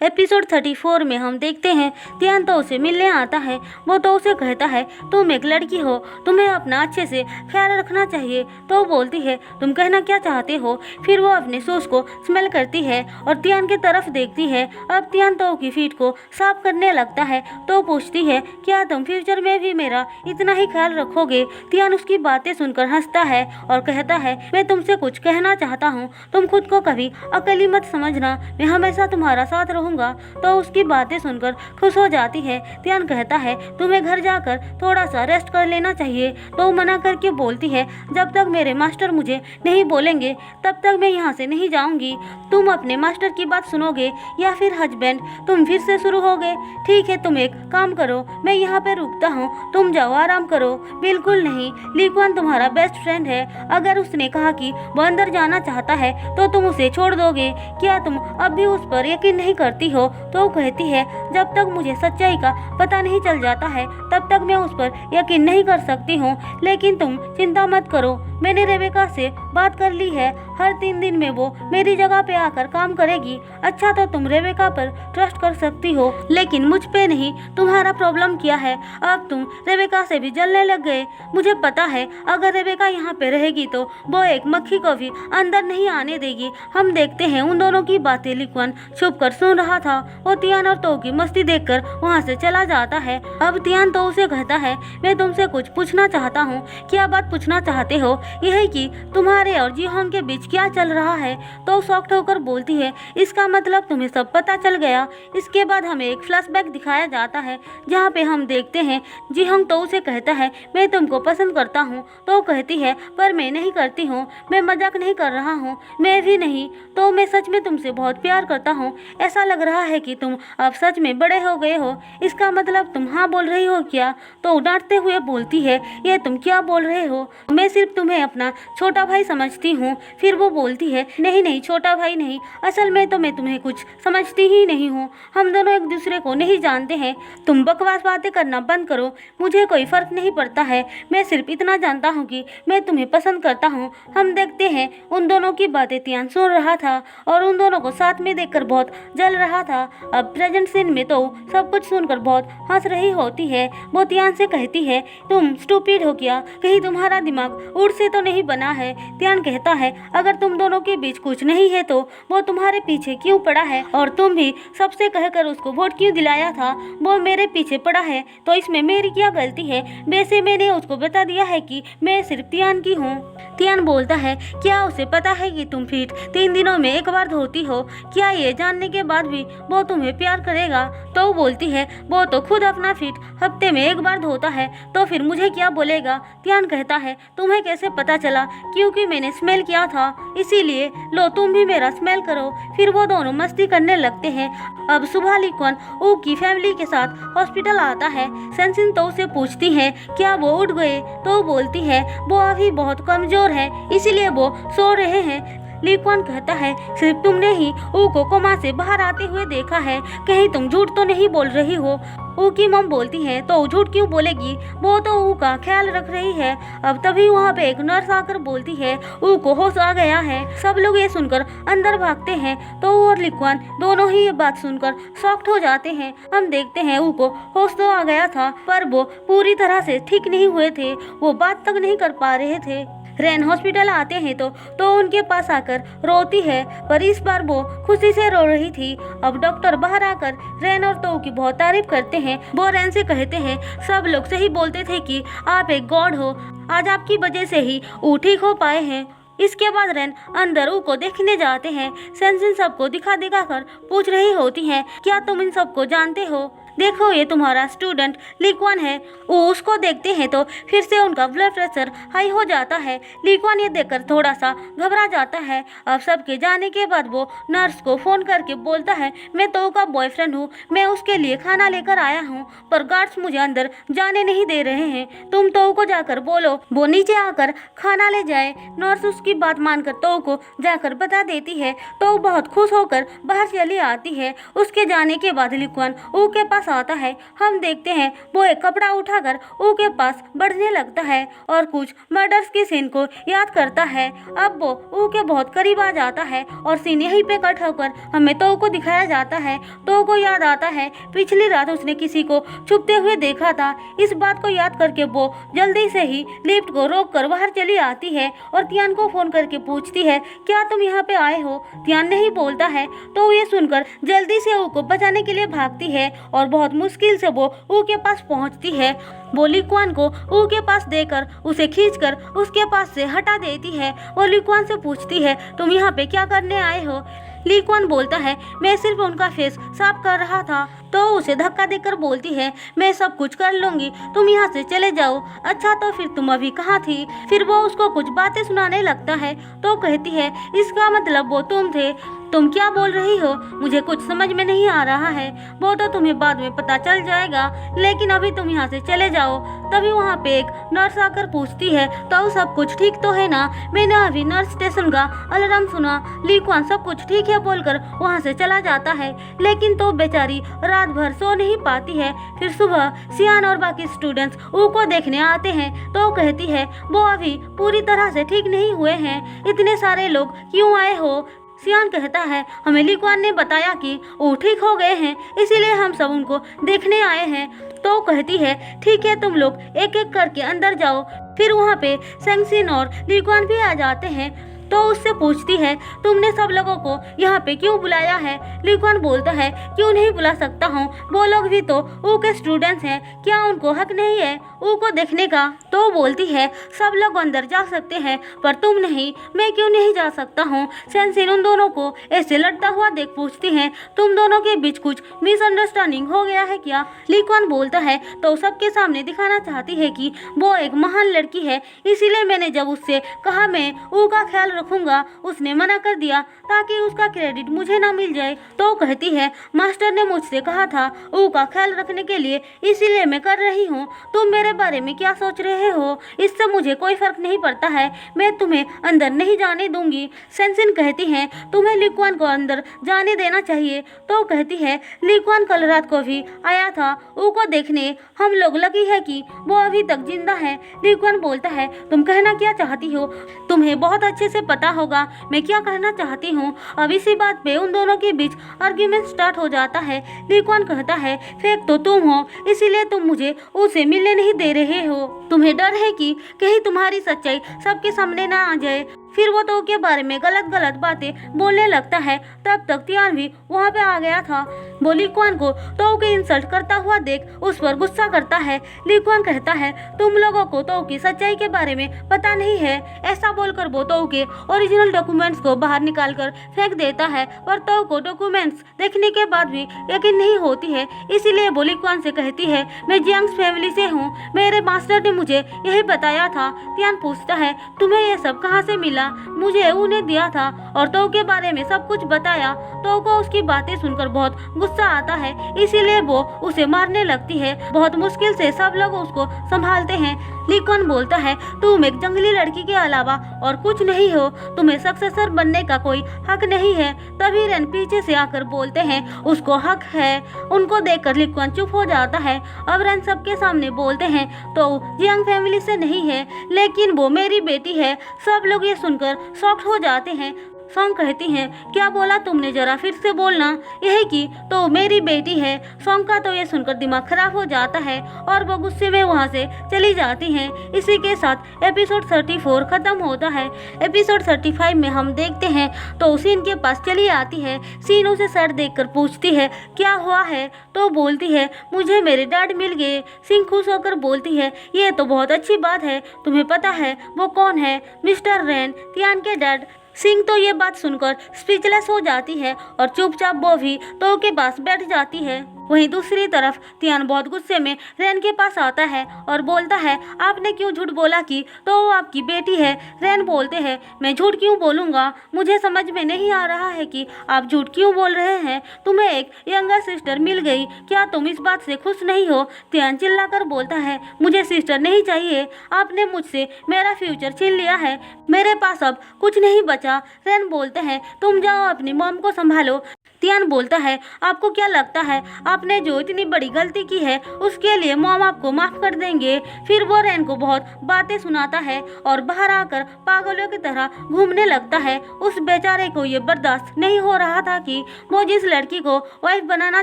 Episode 34 में हम देखते हैं तियान तो उसे मिलने आता है। वो तो उसे कहता है तुम एक लड़की हो, तुम्हें अपना अच्छे से ख्याल रखना चाहिए। तो वो बोलती है तुम कहना क्या चाहते हो। फिर वो अपने शूज को स्मेल करती है और तियान की तरफ देखती है। अब तियान तो की फीट को साफ करने लगता है तो पूछती है क्या तुम फ्यूचर में भी मेरा इतना ही ख्याल रखोगे। तियान उसकी बातें सुनकर हंसता है और कहता है मैं तुमसे कुछ कहना चाहता हूँ, तुम खुद को कभी अकेली मत समझना, मैं हमेशा तुम्हारा साथ रहूँगा। तो उसकी बातें सुनकर खुश हो जाती है। तियान कहता है तुम्हें घर जाकर थोड़ा सा रेस्ट कर लेना चाहिए। तो मना करके बोलती है जब तक मेरे मास्टर मुझे नहीं बोलेंगे तब तक मैं यहाँ से नहीं जाऊंगी। तुम अपने मास्टर की बात सुनोगे या फिर हस्बैंड तुम फिर से शुरू होगे। ठीक है, तुम एक काम करो, मैं यहाँ पे रुकता हूँ, तुम जाओ आराम करो। बिल्कुल नहीं, लीक्वान तुम्हारा बेस्ट फ्रेंड है, अगर उसने कहा कि वो अंदर जाना चाहता है तो तुम उसे छोड़ दोगे। क्या तुम अब भी उस पर यकीन नहीं करती हो। तो कहती है जब तक मुझे सच्चाई का पता नहीं चल जाता है तब तक मैं उस पर यकीन नहीं कर सकती हूँ। लेकिन तुम चिंता मत करो, मैंने रेबेका से बात कर ली है, हर 3 दिन में वो मेरी जगह पे आकर काम करेगी। अच्छा, तो तुम रेबेका पर ट्रस्ट कर सकती हो, लेकिन मुझ पे नहीं। तुम्हारा प्रॉब्लम क्या है, अब तुम रेबेका से भी जलने लग गए। मुझे पता है अगर रेबेका यहाँ पे रहेगी तो वो एक मक्खी को भी अंदर नहीं आने देगी। हम देखते हैं उन दोनों की बातें लिक्वान छुप कर सुन रहा था। वो तियान और तो की मस्ती देखकर वहाँ से चला जाता है। अब तियान तो उसे कहता है मैं तुमसे कुछ पूछना चाहता हूँ। क्या बात पूछना चाहते हो। यह कि तुम्हारे और जीहोंग के बीच क्या चल रहा है। तो शॉक्ड होकर बोलती है इसका मतलब तुम्हें सब पता चल गया। इसके बाद हमें एक फ्लैशबैक दिखाया जाता है जहाँ पे हम देखते हैं जीहोंग तो उसे कहता है मैं तुमको पसंद करता हूँ। तो कहती है पर मैं नहीं करती हूँ, मैं मजाक नहीं कर रहा हूँ, मैं भी नहीं, तो मैं सच में तुमसे बहुत प्यार करता हूँ। ऐसा लग रहा है कि तुम अब सच में बड़े हो गए हो। इसका मतलब तुम हाँ बोल रही हो क्या। तो डांटते हुए बोलती है ये तुम क्या बोल रहे हो, मैं सिर्फ तुम्हें अपना छोटा भाई समझती हूँ। फिर वो बोलती है नहीं नहीं, छोटा भाई नहीं, असल में तो मैं तुम्हें कुछ समझती ही नहीं हूँ, हम दोनों एक दूसरे को नहीं जानते हैं। तुम बकवास बातें करना बंद करो, मुझे कोई फर्क नहीं पड़ता है, मैं सिर्फ इतना जानता हूँ कि मैं तुम्हें पसंद करता हूँ। हम देखते हैं उन दोनों की बातें तियान सुन रहा था और उन दोनों को साथ में देखकर बहुत जल रहा था। अब प्रेजेंट सीन में तो सब कुछ सुनकर बहुत हंस रही होती है। वो तियान से कहती है तुम स्टूपिड हो क्या, कहीं तुम्हारा दिमाग उड़ से तो नहीं बना है। तियान कहता है अगर तुम दोनों के बीच कुछ नहीं है तो वो तुम्हारे पीछे क्यों पड़ा है, और तुम भी सबसे कहकर उसको वोट क्यों दिलाया था। वो मेरे पीछे पड़ा है तो इसमें मेरी क्या गलती है। वैसे मैंने उसको बता दिया है कि मैं सिर्फ तियान की हूँ। तियान बोलता है क्या उसे पता है कि तुम फीट 3 दिनों में एक बार धोती हो, क्या ये जानने के बाद भी वो तुम्हें प्यार करेगा। तो बोलती है वो तो खुद अपना फीट हफ्ते में एक बार धोता है, तो फिर मुझे क्या बोलेगा। तियान कहता है तुम्हें कैसे पता चला, क्योंकि मैंने स्मेल किया था, इसीलिए लो तुम भी मेरा स्मेल करो। फिर वो दोनों मस्ती करने लगते हैं। अब सुबह लिक्वान ऊ की फैमिली के साथ हॉस्पिटल आता है। सेंसिन तो उसे पूछती है क्या वो उठ गए। तो बोलती है वो अभी बहुत कमजोर है इसीलिए वो सो रहे हैं। लिक्वान कहता है सिर्फ तुमने ही ऊ को कोमा से बाहर आते हुए देखा है, कहीं तुम झूठ तो नहीं बोल रही हो। ऊ की मम बोलती है तो झूठ क्यों बोलेगी, वो तो ऊ का ख्याल रख रही है। अब तभी वहाँ पे एक नर्स आकर बोलती है ऊ को होश आ गया है। सब लोग ये सुनकर अंदर भागते हैं। तो और लिक्वान दोनों ही ये बात सुनकर शॉक्ड हो जाते हैं। हम देखते हैं ऊ को होश तो आ गया था पर वो पूरी तरह से ठीक नहीं हुए थे, वो बात तक नहीं कर पा रहे थे। रेन हॉस्पिटल आते हैं तो उनके पास आकर रोती है, पर इस बार वो खुशी से रो रही थी। अब डॉक्टर बाहर आकर रेन और तो की बहुत तारीफ करते हैं। वो रेन से कहते हैं सब लोग सही बोलते थे कि आप एक गॉड हो, आज आपकी वजह से ही वो ठीक हो पाए हैं। इसके बाद रेन अंदर ऊ को देखने जाते हैं। सेंसिन सबको दिखा दिखा कर पूछ रही होती है क्या तुम इन सबको जानते हो, देखो ये तुम्हारा स्टूडेंट लिक्वान है। वो उसको देखते हैं तो फिर से उनका ब्लड प्रेशर हाई हो जाता है। लिक्वान ये देखकर थोड़ा सा घबरा जाता है। अब सबके जाने के बाद वो नर्स को फोन करके बोलता है मैं तो का बॉयफ्रेंड हूँ, मैं उसके लिए खाना लेकर आया हूँ, पर गार्ड्स मुझे अंदर जाने नहीं दे रहे हैं, तुम तो को जाकर बोलो वो नीचे आकर खाना ले जाए। नर्स उसकी बात मानकर तो को जाकर बता देती है। तो बहुत खुश होकर बाहर चली आती है। उसके जाने के बाद लिक्वान ऊ के पास पास आता है। हम देखते हैं वो एक कपड़ा उठाकर ऊ के पास बढ़ने लगता है और कुछ मर्डर्स की सीन को याद करता है। अब वो ऊ के बहुत करीब आ जाता है और सीन यहीं पे कट होकर हमें तो को दिखाया जाता है। तो को याद आता है पिछली रात उसने किसी को छुपते हुए देखा था। इस बात को याद करके वो जल्दी से ही लिफ्ट को रोक कर बाहर चली आती है और तियान को फोन करके पूछती है, क्या तुम यहाँ पे आए हो? तियान नहीं बोलता है तो ये सुनकर जल्दी से ऊ को बचाने के लिए भागती है और बहुत मुश्किल से वो ऊ के पास पहुँचती है। वो लीक्वान को ऊ के पास देकर उसे खींचकर उसके पास से हटा देती है। वो लीक्वान से पूछती है, तुम यहाँ पे क्या करने आए हो? लीक्वान बोलता है, मैं सिर्फ उनका फेस साफ कर रहा था। तो उसे धक्का देकर बोलती है, मैं सब कुछ कर लूंगी, तुम यहाँ से चले जाओ। अच्छा तो फिर तुम अभी कहाँ थी? फिर वो उसको कुछ बातें सुनाने लगता है। तो कहती है, इसका मतलब वो तुम थे। तुम क्या बोल रही हो? मुझे कुछ समझ में नहीं आ रहा है। वो तो तुम्हें बाद में पता चल जाएगा, लेकिन अभी तुम यहाँ से चले जाओ। तभी वहाँ पे एक नर्स आकर पूछती है, तो सब कुछ ठीक तो है ना? मैंने अभी नर्स स्टेशन का अलार्म सुना। लीक्वान सब कुछ ठीक है बोलकर वहाँ से चला जाता है, लेकिन तो बेचारी रात भर सो नहीं पाती है। फिर सुबह सियान और बाकी स्टूडेंट्स ऊ को देखने आते हैं। तो कहती है, वो अभी पूरी तरह से ठीक नहीं हुए हैं, इतने सारे लोग क्यों आए हो? सियान कहता है, हमें लीक्वान ने बताया कि वो ठीक हो गए हैं, इसीलिए हम सब उनको देखने आए हैं। तो कहती है, ठीक है तुम लोग एक एक करके अंदर जाओ। फिर वहाँ पे सेंगसिन और लीक्वान भी आ जाते हैं। तो उससे पूछती है, तुमने सब लोगों को यहाँ पे क्यों बुलाया है? लीक्वान बोलता है, क्यों नहीं बुला सकता हूँ, वो लोग भी तो ऊ के स्टूडेंट्स हैं, क्या उनको हक नहीं है ऊ को देखने का? तो बोलती है, सब लोग अंदर जा सकते हैं पर तुम नहीं। मैं क्यों नहीं जा सकता हूँ? सेंसिन उन दोनों को ऐसे लड़ता हुआ देख पूछती है, तुम दोनों के बीच कुछ मिसअंडरस्टैंडिंग हो गया है क्या? लीक्वान बोलता है, तो सबके सामने दिखाना चाहती है कि वो एक महान लड़की है, इसीलिए मैंने जब उससे कहा मैं ऊ का ख्याल रखूंगा, उसने मना कर दिया ताकि उसका क्रेडिट मुझे ना मिल जाए। तो कहती है, मास्टर ने मुझसे कहा था ऊ का ख्याल रखने के लिए, इसीलिए मैं कर रही हूँ। तुम मेरे बारे में क्या सोच रहे हो? इससे मुझे कोई फर्क नहीं पड़ता है, मैं तुम्हें अंदर नहीं जाने दूंगी। सेंसिन कहती है, तुम्हें लीक्वान को अंदर जाने देना चाहिए। तो कहती है, लीक्वान कल रात को भी आया था ऊ को देखने, हम लोग लकी है कि वो अभी तक जिंदा है। लीक्वान बोलता है, तुम कहना क्या चाहती हो? तुम्हें बहुत अच्छे से पता होगा मैं क्या कहना चाहती हूँ। अब इसी बात पे उन दोनों के बीच आर्ग्यूमेंट स्टार्ट हो जाता है। लीक्वान कहता है, फेक तो तुम हो, इसीलिए तुम मुझे उसे मिलने नहीं दे रहे हो। तुम्हें डर है कि कहीं तुम्हारी सच्चाई सबके सामने ना आ जाए। फिर वो तो के बारे में गलत गलत बातें बोलने लगता है। तब तक तियान भी वहाँ पे आ गया था। वो लीक्वान को तो के इंसल्ट करता हुआ देख उस पर गुस्सा करता है। लीक्वान कहता है, तुम लोगों को तो की सच्चाई के बारे में पता नहीं है। ऐसा बोलकर वो तो के ओरिजिनल डॉक्यूमेंट्स को बाहर निकाल कर फेंक देता है, पर तो को डॉक्यूमेंट्स देखने के बाद भी यकीन नहीं होती है। इसीलिए वो लीक्वान से कहती है, मैं जियांग फैमिली से हूँ, मेरे मास्टर ने मुझे यही बताया था। तियान पूछता है, तुम्हें ये सब कहाँ से मिला? मुझे उन्हें दिया था और तो के बारे में सब कुछ बताया। तो को उसकी बातें सुनकर बहुत गुस्सा आता है, इसीलिए वो उसे मारने लगती है। बहुत मुश्किल से सब लोग उसको संभालते हैं। लीक्वान बोलता है, तुम एक जंगली लड़की के अलावा और कुछ नहीं हो, तुम्हें सक्सेसर बनने का कोई हक नहीं है। तभी रेन पीछे से आकर बोलते हैं, उसको हक है। उनको देखकर लीक्वान चुप हो जाता है। अब रेन सबके सामने बोलते हैं, तो जियांग फैमिली से नहीं है, लेकिन वो मेरी बेटी है। सब लोग ये सुनकर शॉक्ड हो जाते हैं। सॉन्ग कहती हैं, क्या बोला तुमने, जरा फिर से बोलना। यही कि तो मेरी बेटी है। सॉन्ग का तो ये सुनकर दिमाग खराब हो जाता है और वो गुस्से में वहाँ से चली जाती हैं। इसी के साथ एपिसोड 34 खत्म होता है। एपिसोड 35 में हम देखते हैं तो सीन के पास चली आती है। सीन उसे सर देखकर पूछती है, क्या हुआ है? तो बोलती है, मुझे मेरे डैड मिल गए। सीन खुश होकर बोलती है, ये तो बहुत अच्छी बात है। तुम्हें पता है वो कौन है? मिस्टर रेन, तियान के डैड। सिंह तो ये बात सुनकर स्पीचलेस हो जाती है और चुपचाप वो भी तो के पास बैठ जाती है। वहीं दूसरी तरफ तियान बहुत गुस्से में रेन के पास आता है और बोलता है, आपने क्यों झूठ बोला कि तो वो आपकी बेटी है? रेन बोलते हैं, मैं झूठ क्यों बोलूँगा? मुझे समझ में नहीं आ रहा है कि आप झूठ क्यों बोल रहे हैं। तुम्हें एक यंगर सिस्टर मिल गई, क्या तुम इस बात से खुश नहीं हो? तियान चिल्लाकर बोलता है, मुझे सिस्टर नहीं चाहिए, आपने मुझसे मेरा फ्यूचर छीन लिया है, मेरे पास अब कुछ नहीं बचा। रेन बोलते हैं, तुम जाओ अपनी मॉम को संभालो। तियान बोलता है, आपको क्या लगता है आपने जो इतनी बड़ी गलती की है उसके लिए मॉम आपको माफ कर देंगे? फिर वो रैन को बहुत बातें सुनाता है और बाहर आकर पागलों की तरह घूमने लगता है। उस बेचारे को ये बर्दाश्त नहीं हो रहा था कि वो जिस लड़की को वाइफ बनाना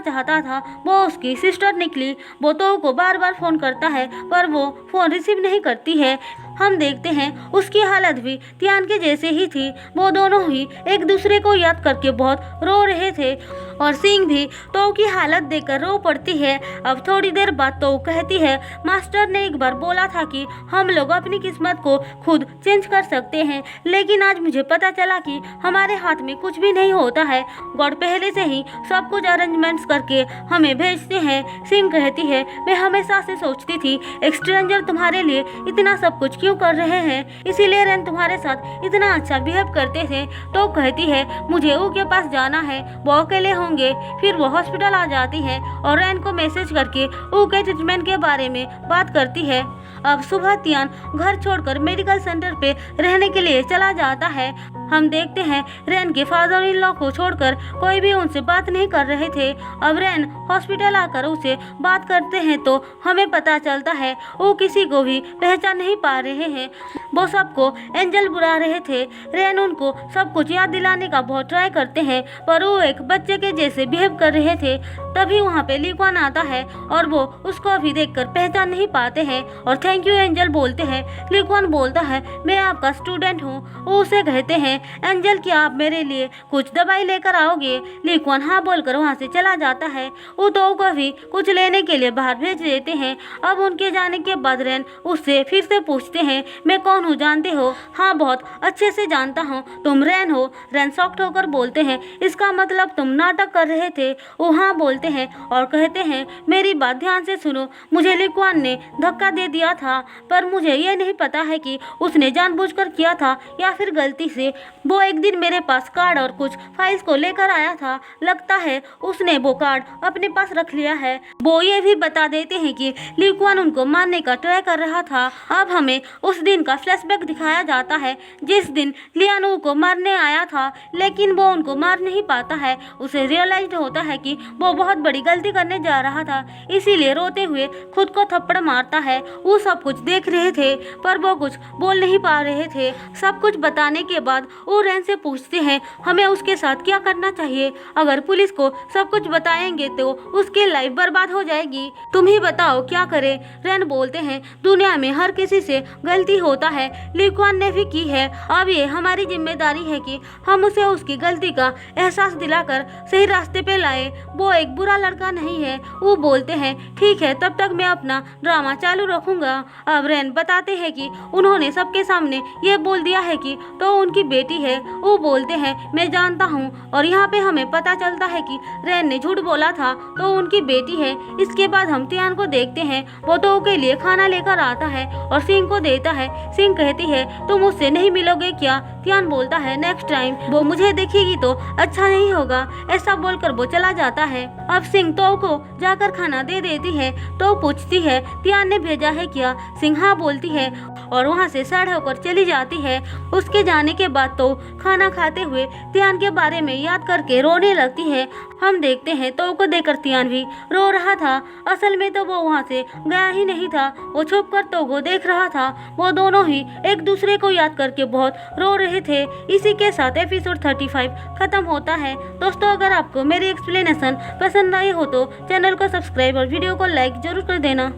चाहता था वो उसकी सिस्टर निकली। वो तो को बार बार फोन करता है पर वो फोन रिसीव नहीं करती है। हम देखते हैं उसकी हालत भी तियान के जैसे ही थी। वो दोनों ही एक दूसरे को याद करके बहुत रो रहे थे और सिंह भी तो की हालत देखकर रो पड़ती है। अब थोड़ी देर बाद तो कहती है, मास्टर ने एक बार बोला था कि हम लोग अपनी किस्मत को खुद चेंज कर सकते हैं, लेकिन आज मुझे पता चला कि हमारे हाथ में कुछ भी नहीं होता है। गॉड पहले से ही सब कुछ अरेंजमेंट्स करके हमें भेजते हैं। सिंह कहती है, मैं हमेशा से सोचती थी एक स्ट्रेंजर तुम्हारे लिए इतना सब कुछ क्यों कर रहे हैं, इसीलिए रैन तुम्हारे साथ इतना अच्छा बिहेव करते थे। तो कहती है, मुझे ऊ के पास जाना है, वो अकेले होंगे। फिर वो हॉस्पिटल आ जाती है और रैन को मैसेज करके ऊ के ट्रीटमेंट के बारे में बात करती है। अब सुबह तियान घर छोड़कर मेडिकल सेंटर पे रहने के लिए चला जाता है। हम देखते हैं रैन के फादर इन लॉ को छोड़कर कोई भी उनसे बात नहीं कर रहे थे। अब रैन हॉस्पिटल आकर उसे बात करते हैं तो हमें पता चलता है वो किसी को भी पहचान नहीं पा रहे हैं। वो सबको एंजल बुला रहे थे। रैन उनको सब कुछ याद दिलाने का बहुत ट्राई करते हैं पर वो एक बच्चे के जैसे बिहेव कर रहे थे। तभी वहाँ पे ली क्वान आता है और वो उसको भी देखकर पहचान नहीं पाते हैं और थैंक यू एंजल बोलते हैं। ली क्वान बोलता है, मैं आपका स्टूडेंट हूँ। वो उसे कहते हैं, एंजल क्या आप मेरे लिए कुछ दवाई लेकर आओगे? ली क्वान हाँ बोलकर वहाँ से चला जाता है। वो तो को भी कुछ लेने के लिए बाहर भेज देते हैं। अब उनके जाने के बाद रैन उससे फिर से पूछते हैं, मैं कौन हूँ जानते हो? हाँ बहुत अच्छे से जानता हूँ, तुम रैन हो। रैन शॉक्ड होकर बोलते हैं, इसका मतलब तुम नाटक कर रहे थे? वो हाँ बोलते हैं और कहते हैं, मेरी बात ध्यान से सुनो, मुझे ली क्वान ने धक्का दे दिया था पर मुझे ये नहीं पता है कि उसने जानबूझकर किया था या फिर गलती से। वो एक दिन मेरे पास कार्ड और कुछ फाइल्स को लेकर आया था, लगता है उसने वो कार्ड अपने पास रख लिया है। वो ये भी बता देते हैं कि ली क्वान उनको मारने का ट्राई कर रहा था। अब हमें उस दिन का फ्लैशबैक दिखाया जाता है जिस दिन लियान को मारने आया था, लेकिन वो उनको मार नहीं पाता है। उसे रियलाइज होता है कि वो बहुत बड़ी गलती करने जा रहा था, इसीलिए रोते हुए खुद को थप्पड़ मारता है। वो सब कुछ देख रहे थे पर वो कुछ बोल नहीं पा रहे थे। सब कुछ बताने के बाद वो रैन से पूछते हैं, हमें उसके साथ क्या करना चाहिए? अगर पुलिस को सब कुछ बताएंगे तो उसकी लाइफ बर्बाद हो जाएगी, तुम ही बताओ क्या करें? रैन बोलते हैं, दुनिया में हर किसी से गलती होता है, ली क्वान ने भी की है। अब ये हमारी जिम्मेदारी है कि हम उसे उसकी गलती का एहसास दिलाकर सही रास्ते पे लाए। वो एक बुरा लड़का नहीं है। वो बोलते हैं, ठीक है तब तक मैं अपना ड्रामा चालू रखूंगा। अब रैन बताते हैं कि उन्होंने सबके सामने ये बोल दिया है कि तो उनकी बेटी है। वो बोलते हैं, मैं जानता हूँ। और यहाँ पे हमें पता चलता है कि रैन ने झूठ बोला था तो उनकी बेटी है। इसके बाद हम तियान को देखते हैं, वो तो के लिए खाना लेकर आता है और सिंह को देता है। सिंह कहती है, तुम मुझसे नहीं मिलोगे क्या? तियान बोलता है, नेक्स्ट टाइम वो मुझे देखेगी तो अच्छा नहीं होगा। ऐसा बोलकर वो चला जाता है। अब सिंह तो को जाकर खाना दे देती है। तो पूछती है, तियान ने भेजा है क्या? सिंह हाँ बोलती है और वहाँ से सैड होकर चली जाती है। उसके जाने के बाद तो खाना खाते हुए तियान के बारे में याद करके रोने लगती है। हम देखते हैं तो को देखकर तियान भी रो रहा था। असल में तो वो वहाँ से गया ही नहीं था, वो छुप कर तो को देख रहा था। वो दोनों ही एक दूसरे को याद करके बहुत रो रहे थे। इसी के साथ एपिसोड 35 खत्म होता है। दोस्तों अगर आपको मेरी एक्सप्लेनेशन पसंद आई हो तो चैनल को सब्सक्राइब और वीडियो को लाइक जरूर कर देना।